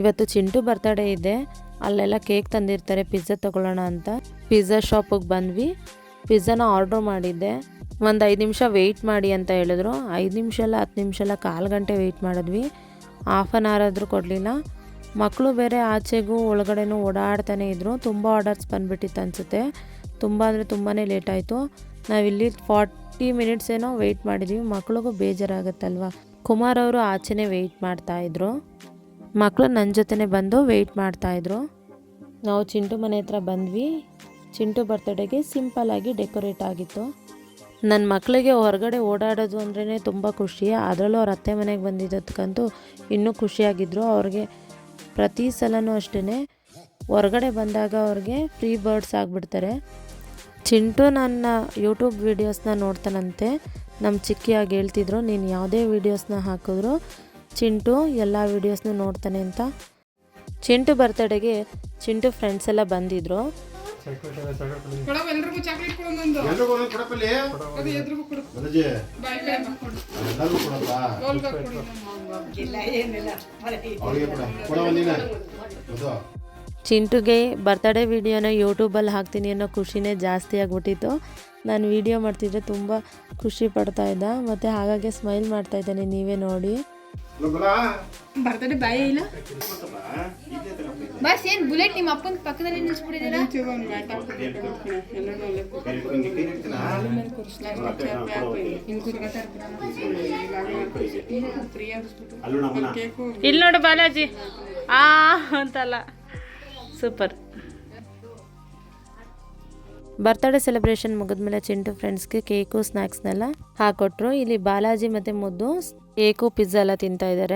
ಇವತ್ತು ಚಿಂಟು ಬರ್ತಡೇ ಇದೆ. ಅಲ್ಲೆಲ್ಲ ಕೇಕ್ ತಂದಿರ್ತಾರೆ ಪಿಜ್ಜಾ ತೊಗೊಳ್ಳೋಣ ಅಂತ. ಪಿಜ್ಜಾ ಶಾಪಿಗೆ ಬಂದ್ವಿ. ಪಿಜ್ಜಾನ ಆರ್ಡ್ರ್ ಮಾಡಿದ್ದೆ. ಒಂದು 5 ನಿಮಿಷ ವೆಯ್ಟ್ ಮಾಡಿ ಅಂತ ಹೇಳಿದ್ರು. 5 ನಿಮಿಷ ಅಲ್ಲ 10 ನಿಮಿಷ ಅಲ್ಲ, 1/4 ಗಂಟೆ ವೆಯ್ಟ್ ಮಾಡಿದ್ವಿ. ಹಾಫ್ ಆನ್ ಅವರ್ ಆದರೂ ಕೊಡಲಿಲ್ಲ. ಮಕ್ಕಳು ಬೇರೆ ಆಚೆಗೂ ಒಳಗಡೆನೂ ಓಡಾಡ್ತಾನೆ ಇದ್ದರು. ತುಂಬ ಆರ್ಡರ್ಸ್ ಬಂದುಬಿಟ್ಟಿತ್ತು ಅನಿಸುತ್ತೆ. ತುಂಬ ಅಂದರೆ ತುಂಬಾ ಲೇಟ್ ಆಯಿತು. ನಾವಿಲ್ಲಿ 40 ಮಿನಿಟ್ಸ್ ಏನೋ ವೆಯ್ಟ್ ಮಾಡಿದ್ವಿ. ಮಕ್ಳಿಗೂ ಬೇಜಾರಾಗುತ್ತಲ್ವ. ಕುಮಾರ್ ಅವರು ಆಚೆನೇ ವೆಯ್ಟ್ ಮಾಡ್ತಾಯಿದ್ರು. ಮಕ್ಕಳು ನನ್ನ ಜೊತೆನೇ ಬಂದು ವೆಯ್ಟ್ ಮಾಡ್ತಾಯಿದ್ರು. ನಾವು ಚಿಂಟು ಮನೆ ಹತ್ರ ಬಂದ್ವಿ. ಚಿಂಟು ಬರ್ತಡೇಗೆ ಸಿಂಪಲ್ಲಾಗಿ ಡೆಕೋರೇಟ್ ಆಗಿತ್ತು. ನನ್ನ ಮಕ್ಕಳಿಗೆ ಹೊರಗಡೆ ಓಡಾಡೋದು ಅಂದ್ರೇ ತುಂಬ ಖುಷಿ. ಅದರಲ್ಲೂ ಅವ್ರ ಅತ್ತೆ ಮನೆಗೆ ಬಂದಿದ್ದಕ್ಕಂತೂ ಇನ್ನೂ ಖುಷಿಯಾಗಿದ್ದರು. ಅವ್ರಿಗೆ ಪ್ರತಿ ಸಲನೂ ಅಷ್ಟೇ ಹೊರಗಡೆ ಬಂದಾಗ ಅವ್ರಿಗೆ ಫ್ರೀ ಬರ್ಡ್ಸ್ ಆಗಿಬಿಡ್ತಾರೆ. ಚಿಂಟು ನನ್ನ ಯೂಟ್ಯೂಬ್ ವೀಡಿಯೋಸ್ನ ನೋಡ್ತಾನಂತೆ. ನಮ್ಮ ಚಿಕ್ಕಿಯಾಗಿ ಹೇಳ್ತಿದ್ರು, ನೀನು ಯಾವುದೇ ವೀಡಿಯೋಸ್ನ ಹಾಕಿದ್ರು ಚಿಂಟು ಎಲ್ಲ ವೀಡಿಯೋಸ್ನೂ ನೋಡ್ತಾನೆ ಅಂತ. ಚಿಂಟು ಬರ್ತಡೆಗೆ ಚಿಂಟು ಫ್ರೆಂಡ್ಸ್ ಎಲ್ಲ ಬಂದಿದ್ರು. ಚಿಂಟುಗೆ ಬರ್ತಡೇ ವಿಡಿಯೋನ ಯೂಟ್ಯೂಬಲ್ಲಿ ಹಾಕ್ತೀನಿ ಅನ್ನೋ ಖುಷಿನೇ ಜಾಸ್ತಿ ಆಗಿಬಿಟ್ಟಿತ್ತು. ನಾನು ವಿಡಿಯೋ ಮಾಡ್ತಿದ್ರೆ ತುಂಬ ಖುಷಿ ಪಡ್ತಾ ಇದ್ದ. ಮತ್ತು ಹಾಗಾಗಿ ಸ್ಮೈಲ್ ಮಾಡ್ತಾ ಇದ್ದಾನೆ, ನೀವೇ ನೋಡಿ. ಬರ್ತಡೇ ಬಾಯ ಇಲ್ಲ ಬಸ್ ಏನು ಬುಲೆಟ್ ನಿಮ್ಮ ಅಪ್ಪನ ಪಕ್ಕದಲ್ಲಿ ನಿಲ್ಸ್ಬಿಟ್ಟಿದ್ದೀರಾ? ಇಲ್ಲಿ ನೋಡು ಬಾಲಾಜಿ ಅಂತಲ್ಲ, ಸೂಪರ್. ಬರ್ತಡೇ ಸೆಲೆಬ್ರೇಷನ್ ಮುಗಿದ್ಮೇಲೆ ಚಿಂಟು ಫ್ರೆಂಡ್ಸ್ಗೆ ಕೇಕು ಸ್ನ್ಯಾಕ್ಸ್ನೆಲ್ಲ ಹಾಕೊಟ್ರು. ಇಲ್ಲಿ ಬಾಲಾಜಿ ಮತ್ತು ಮುದ್ದು ಕೇಕು ಪಿಜ್ಜಾ ಎಲ್ಲ ತಿಂತಾ ಇದ್ದಾರೆ.